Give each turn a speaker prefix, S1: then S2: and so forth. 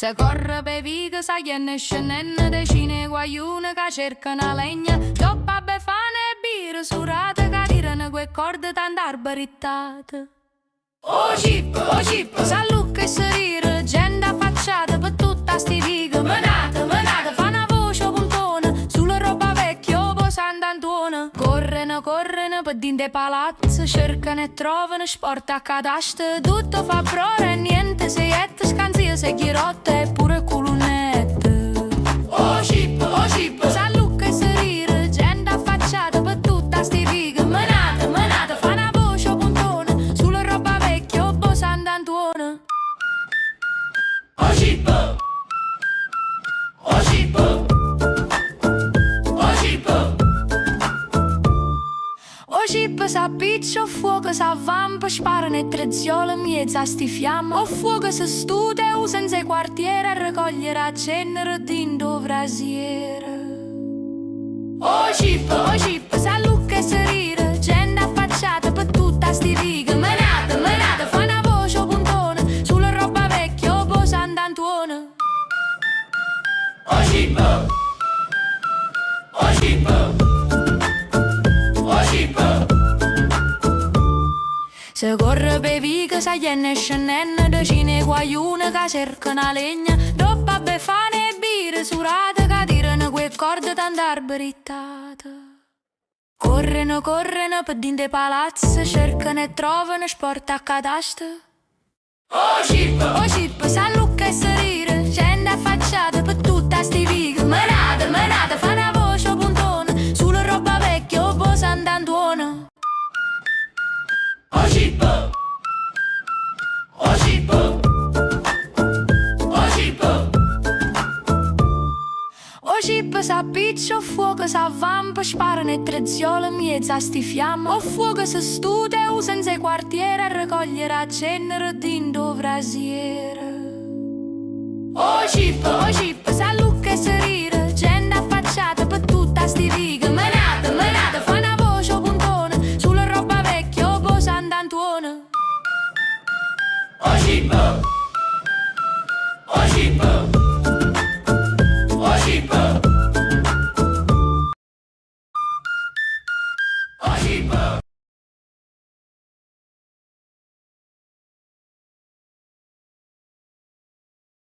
S1: Se corre per via che sa che ne scendendo decine guaiune che cercano legna. Gioppa befane e birra surate che tirano quei corde tanto arbarittate. Oh cip, sa lucca e sorire, gente affacciata per tutta sti vighe. Menate, fa una voce puntona, sulla roba vecchia po' Sant'Antuono. Corrono per dinte palazzi, cercano e trovano sport a cadaste. Tutto fa prora e niente seiette, scanzia, seghirotte e pure colonnette. Oh cip, sa lucca e sorire, gente affacciata per tutta sti vighe. Menate, fa una voce puntona, sulla roba vecchia po' Sant'Antuono. Oh cip, sa piccio, fuoco, sa vampa, sparano e trezziola miezza a sti fiamma. O fuoco se stude usa sei quartiere a raccogliere a cenere d'indo brasiere. Oh cip, sa lucca e sorire, gente affacciata per tutta sti righe. Menate, fa una voce puntona, sulla roba vecchia po' Sant'Antuono. Oh cip, se corre per via che sa che ne scendendo decine guaiune che cercano legna. Dopo befane e birre surate che tirano quei corde tanto arbarittate. Corrono per dinte palazzi, cercano e trovano sport a cadaste. Oh cip, sa lucca e sorire, gente affacciata per tutta sti vighe. Menate, fa una voce puntona, sulla roba vecchia po' Sant'Antuono. Oh cip, sa piccio, fuoco, sa vampa, sparano e trezziola miezza a sti fiamma. O fuoco se stude usa sei quartiere a raccogliere a cenere d'indo brasiere. Oh cip, sa lucca e sorire, gente affacciata per tutta sti righe.